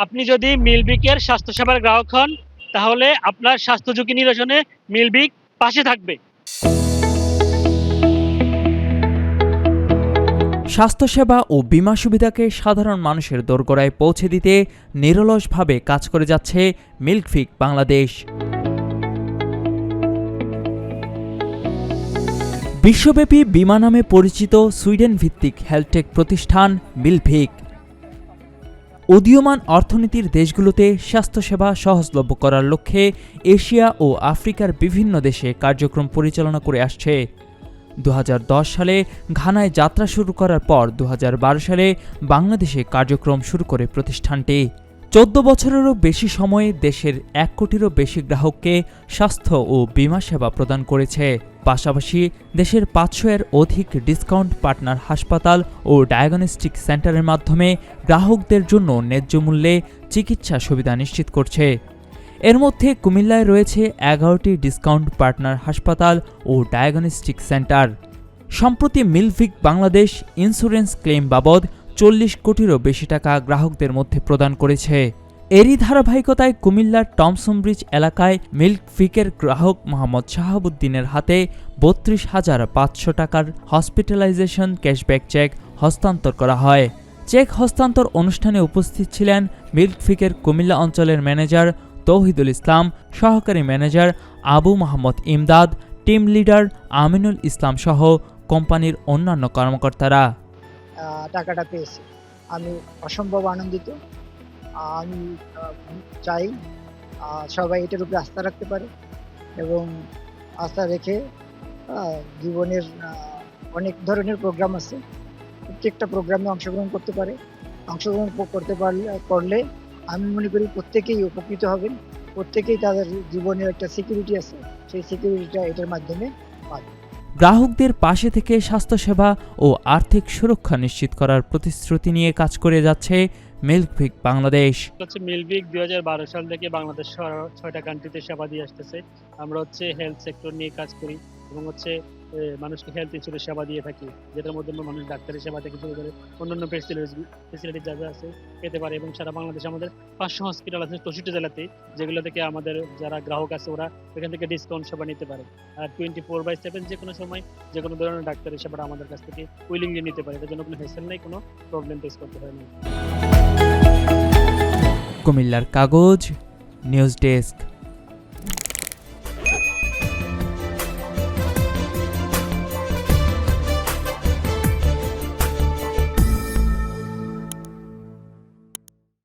আপনি যদি মিল্কভিকের স্বাস্থ্যসেবার গ্রাহক হন, তাহলে আপনার স্বাস্থ্য ঝুঁকি নিরসনে মিল্কভিক পাশে থাকবে। স্বাস্থ্যসেবা ও বীমা সুবিধাকে সাধারণ মানুষের দোরগোড়ায় পৌঁছে দিতে নিরলসভাবে কাজ করে যাচ্ছে মিল্কভিক বাংলাদেশ। বিশ্বব্যাপী বীমা নামে পরিচিত সুইডেন ভিত্তিক হেলথটেক প্রতিষ্ঠান মিল্কভিক উদীয়মান অর্থনীতির দেশগুলোতে স্বাস্থ্যসেবা সহজলভ্য করার লক্ষ্যে এশিয়া ও আফ্রিকার বিভিন্ন দেশে কার্যক্রম পরিচালনা করে আসছে। 2010 সালে ঘানায় যাত্রা শুরু করার পর 2012 সালে বাংলাদেশে কার্যক্রম শুরু করে প্রতিষ্ঠানটি। 14 বছরেরও বেশি সময়ে দেশের 1 কোটিরও বেশি গ্রাহককে স্বাস্থ্য ও বীমা সেবা প্রদান করেছে। পাশাপাশি দেশের 500-এর অধিক ডিসকাউন্ট পার্টনার হাসপাতাল ও ডায়াগনস্টিক সেন্টারের মাধ্যমে গ্রাহকদের জন্য ন্যায্য মূল্যে চিকিৎসা সুবিধা নিশ্চিত করছে। এর মধ্যে কুমিল্লায় রয়েছে 11টি ডিসকাউন্ট পার্টনার হাসপাতাল ও ডায়াগনস্টিক সেন্টার। সম্প্রতি মিল্কভিক বাংলাদেশ ইন্স্যুরেন্স ক্লেম বাবদ 40 কোটিরও বেশি টাকা গ্রাহকদের মধ্যে প্রদান করেছে। এরই ধারাবাহিকতায় কুমিল্লার টমসন ব্রিজ এলাকায় মিল্কভিকের গ্রাহক মোহাম্মদ শাহাবুদ্দিনের হাতে 32,500 টাকার হসপিটালাইজেশন ক্যাশব্যাক চেক হস্তান্তর করা হয়। চেক হস্তান্তর অনুষ্ঠানে উপস্থিত ছিলেন মিল্কভিকের কুমিল্লা অঞ্চলের ম্যানেজার তৌহিদুল ইসলাম, সহকারী manager Abu Mohammad Imdad, team leader Aminul Islam সহ কোম্পানির অন্যান্য কর্মকর্তারা। টাকাটা পেয়েছি, আমি অসম্ভব আনন্দিত। আমি চাই সবাই এটার উপরে আস্থা রাখতে পারে এবং আস্থা রেখে জীবনের অনেক ধরনের প্রোগ্রাম আছে, প্রত্যেকটা প্রোগ্রামে অংশগ্রহণ করতে পারে। অংশগ্রহণ করলে আমি মনে করি প্রত্যেকেই উপকৃত হবেন, প্রত্যেকেই তাদের জীবনের একটা সিকিউরিটি আছে, সেই সিকিউরিটিটা এটার মাধ্যমে পাবে। গ্রাহকদের পাশে থেকে স্বাস্থ্যসেবা ও আর্থিক সুরক্ষা নিশ্চিত করার প্রতিশ্রুতি নিয়ে কাজ করে যাচ্ছে মিল্কভিক বাংলাদেশ। মিল্কভিক 2012 সাল থেকে বাংলাদেশ 6টা কান্ট্রিতে সেবা দিয়ে আসতেছে। আমরা হেলথ সেক্টর নিয়ে কাজ করি এবং মানুষকে হেলথ ইন্স্যুরেন্স সেবা দিয়ে থাকি, যেটার মধ্যে মানুষ ডাক্তারের সেবা থেকে শুরু করে অন্যান্য ফেসিলিটি যা আছে পেতে পারে। এবং সারা বাংলাদেশে আমাদের 500 হসপিটাল আছে 64 জেলাতে, যেগুলো থেকে আমাদের যারা গ্রাহক আছে ওরা এখান থেকে ডিসকাউন্ট সেবা নিতে পারে। আর 24/7 যে কোনো সময় যে কোনো ধরনের ডাক্তারের সেবাটা আমাদের কাছ থেকে উইলিংলি নিতে পারে। এটার জন্য কোনো হেসেল নেই, কোনো প্রবলেম ফেস করতে হয় না। কুমিল্লার কাগজ নিউজ ডেস্ক।